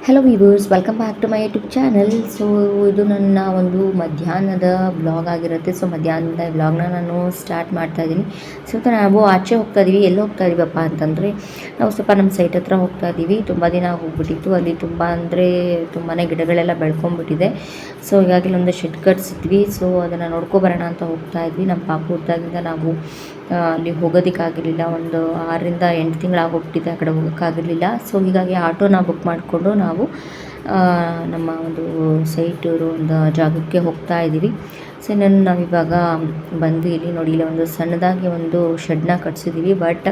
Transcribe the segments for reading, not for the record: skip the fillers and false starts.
Hello viewers, welcome back to my YouTube channel. So ಇದು ನನ್ನ ಒಂದು ಮಧ್ಯಾಹ್ನದ ವ್ಲಾಗ್ ಆಗಿರುತ್ತೆ. ಸೊ ಮಧ್ಯಾಹ್ನದ ವ್ಲಾಗ್ನ ನಾನು ಸ್ಟಾರ್ಟ್ ಮಾಡ್ತಾ ಇದ್ದೀನಿ. ಸ್ವಲ್ಪ ನಾವು ಆಚೆ ಹೋಗ್ತಾ ಇದ್ದೀವಿ. ಎಲ್ಲಿ ಹೋಗ್ತಾ ಇದ್ದೀವಪ್ಪ ಅಂತಂದರೆ, ನಾವು ಸ್ವಲ್ಪ ನಮ್ಮ ಸೈಟ್ ಹತ್ರ ಹೋಗ್ತಾ ಇದ್ದೀವಿ. ತುಂಬ ದಿನ ಹೋಗ್ಬಿಟ್ಟಿತ್ತು. ಅಲ್ಲಿ ತುಂಬ ಅಂದರೆ ತುಂಬಾ ಗಿಡಗಳೆಲ್ಲ ಬೆಳ್ಕೊಂಡ್ಬಿಟ್ಟಿದೆ. ಸೊ ಹೀಗಾಗಿ ಒಂದು ಶೆಡ್ ಕಟ್ಸಿದ್ವಿ. ಸೊ ಅದನ್ನು ನೋಡ್ಕೊಬರೋಣ ಅಂತ ಹೋಗ್ತಾ ಇದ್ವಿ. ನಮ್ಮ ಪಾಪು ಹುಟ್ಟಾಗಿಂದ ನಾವು ಅಲ್ಲಿ ಹೋಗೋದಕ್ಕಾಗಿರಲಿಲ್ಲ. ಒಂದು 6 ರಿಂದ 8 ತಿಂಗಳಾಗೋಗ್ಬಿಟ್ಟಿದೆ. ಆ ಕಡೆ ಹೋಗೋಕ್ಕಾಗಿರಲಿಲ್ಲ. ಸೊ ಹೀಗಾಗಿ ಆಟೋನ ಬುಕ್ ಮಾಡಿಕೊಂಡು ನಾವು ನಮ್ಮ ಒಂದು ಸೈಟ್ ಇರೋ ಒಂದು ಜಾಗಕ್ಕೆ ಹೋಗ್ತಾ ಇದ್ದೀವಿ. ಸೊ ನಾವಿವಾಗ ಬಂದು ಇಲ್ಲಿ ನೋಡಿ, ಇಲ್ಲಿ ಒಂದು ಸಣ್ಣದಾಗಿ ಒಂದು ಶೆಡ್ನ ಕಟ್ಸಿದ್ದೀವಿ. ಬಟ್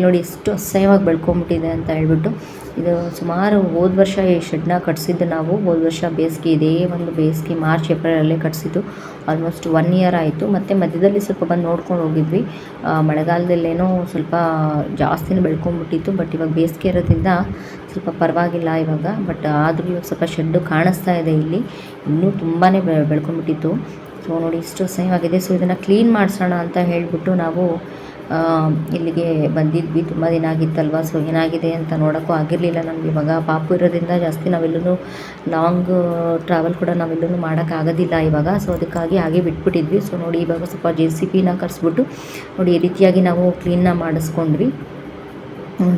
ನೋಡಿ ಎಷ್ಟು ಅಸಹ್ಯವಾಗಿ ಬೆಳ್ಕೊಂಬಿಟ್ಟಿದೆ ಅಂತ ಹೇಳ್ಬಿಟ್ಟು. ಇದು ಸುಮಾರು ಹೋದ ವರ್ಷ ಈ ಶೆಡ್ನ ಕಟ್ಸಿದ್ದು ನಾವು. ಹೋದ ವರ್ಷ ಬೇಸಿಗೆ, ಇದೇ ಒಂದು ಬೇಸಿಗೆ ಮಾರ್ಚ್ ಏಪ್ರಿಲಲ್ಲೇ ಕಟ್ಸಿದ್ದು. ಆಲ್ಮೋಸ್ಟ್ 1 ಇಯರ್ ಆಯಿತು. ಮತ್ತು ಮಧ್ಯದಲ್ಲಿ ಸ್ವಲ್ಪ ಬಂದು ನೋಡ್ಕೊಂಡು ಹೋಗಿದ್ವಿ. ಮಳೆಗಾಲದಲ್ಲೇನೋ ಸ್ವಲ್ಪ ಜಾಸ್ತಿನೇ ಬೆಳ್ಕೊಂಬಿಟ್ಟಿತ್ತು. ಬಟ್ ಇವಾಗ ಬೇಸಿಗೆ ಇರೋದ್ರಿಂದ ಸ್ವಲ್ಪ ಪರವಾಗಿಲ್ಲ ಇವಾಗ. ಬಟ್ ಆದರೂ ಇವಾಗ ಸ್ವಲ್ಪ ಶೆಡ್ಡು ಕಾಣಿಸ್ತಾ ಇದೆ ಇಲ್ಲಿ. ಇನ್ನೂ ತುಂಬಾ ಬೆಳ್ಕೊಂಬಿಟ್ಟಿತ್ತು. ಸೊ ನೋಡಿ ಇಷ್ಟು ಅಸಹ್ಯವಾಗಿದೆ. ಸೊ ಇದನ್ನು ಕ್ಲೀನ್ ಮಾಡಿಸೋಣ ಅಂತ ಹೇಳಿಬಿಟ್ಟು ನಾವು ಇಲ್ಲಿಗೆ ಬಂದಿದ್ವಿ. ತುಂಬ ದಿನ ಆಗಿತ್ತಲ್ವ. ಸೊ ಏನಾಗಿದೆ ಅಂತ ನೋಡೋಕ್ಕೂ ಆಗಿರಲಿಲ್ಲ ನಮ್ಗೆ. ಇವಾಗ ಪಾಪು ಇರೋದ್ರಿಂದ ಜಾಸ್ತಿ ನಾವೆಲ್ಲೂ ಲಾಂಗ್ ಟ್ರಾವೆಲ್ ಕೂಡ ನಾವೆಲ್ಲೂ ಮಾಡೋಕ್ಕಾಗೋದಿಲ್ಲ ಇವಾಗ. ಸೊ ಅದಕ್ಕಾಗಿ ಹಾಗೆ ಬಿಟ್ಬಿಟ್ಟಿದ್ವಿ. ಸೊ ನೋಡಿ ಇವಾಗ ಸ್ವಲ್ಪ JCBನ ಕರೆಸ್ಬಿಟ್ಟು ನೋಡಿ ಈ ರೀತಿಯಾಗಿ ನಾವು ಕ್ಲೀನ್ನ ಮಾಡಿಸ್ಕೊಂಡ್ವಿ.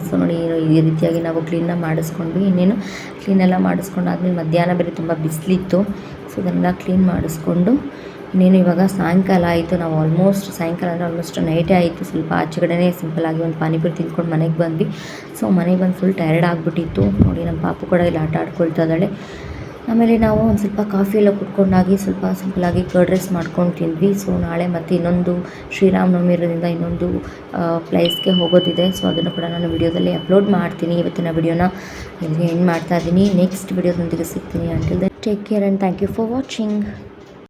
ಸೊ ನೋಡಿ ಈ ರೀತಿಯಾಗಿ ನಾವು ಕ್ಲೀನ್ನ ಮಾಡಿಸ್ಕೊಂಡ್ವಿ. ಇನ್ನೇನು ಕ್ಲೀನೆಲ್ಲ ಮಾಡಿಸ್ಕೊಂಡಾದ್ಮೇಲೆ ಮಧ್ಯಾಹ್ನ ಬೇರೆ ತುಂಬ ಬಿಸಿಲಿತ್ತು. ಸೊ ಅದನ್ನೆಲ್ಲ ಕ್ಲೀನ್ ಮಾಡಿಸ್ಕೊಂಡು ಇನ್ನೇನು ಇವಾಗ ಸಾಯಂಕಾಲ ಆಯಿತು. ನಾವು ಆಲ್ಮೋಸ್ಟ್ ಸಾಯಂಕಾಲ ಅಂದರೆ ಆಲ್ಮೋಸ್ಟ್ ನೈಟೇ ಆಯಿತು. ಸ್ವಲ್ಪ ಆಚೆಗಡೆ ಸಿಂಪಲಾಗಿ ಒಂದು ಪಾನಿಪುರಿ ತಿಂದ್ಕೊಂಡು ಮನೆಗೆ ಬಂದ್ವಿ. ಸೊ ಮನೆಗೆ ಬಂದು ಫುಲ್ ಟಯರ್ಡ್ ಆಗಿಬಿಟ್ಟಿತ್ತು. ನೋಡಿ ನಮ್ಮ ಪಾಪು ಕೂಡ ಇಲ್ಲಿ ಆಟ ಆಡ್ಕೊಳ್ತಾ ಇದ್ದಾಳೆ. ಆಮೇಲೆ ನಾವು ಒಂದು ಸ್ವಲ್ಪ ಕಾಫಿ ಎಲ್ಲ ಕುಟ್ಕೊಂಡಾಗಿ ಸ್ವಲ್ಪ ಸಿಂಪಲಾಗಿ ಕರ್ಡ್ ರೈಸ್ ಮಾಡ್ಕೊಂಡು ತಿಂದ್ವಿ. ಸೊ ನಾಳೆ ಮತ್ತು ಇನ್ನೊಂದು ಶ್ರೀರಾಮನವಮಿ ಇರೋದ್ರಿಂದ ಇನ್ನೊಂದು ಪ್ಲೇಸ್ಗೆ ಹೋಗೋದಿದೆ. ಸೊ ಅದನ್ನು ಕೂಡ ನಾನು ವಿಡಿಯೋದಲ್ಲಿ ಅಪ್ಲೋಡ್ ಮಾಡ್ತೀನಿ. ಇವತ್ತಿನ ವಿಡಿಯೋನ ಇಲ್ಲಿಗೆ ಎಂಡ್ ಮಾಡ್ತಾ ಇದ್ದೀನಿ. ನೆಕ್ಸ್ಟ್ ವಿಡಿಯೋದೊಂದಿಗೆ ಸಿಗ್ತೀನಿ. Until then take care and thank you for watching.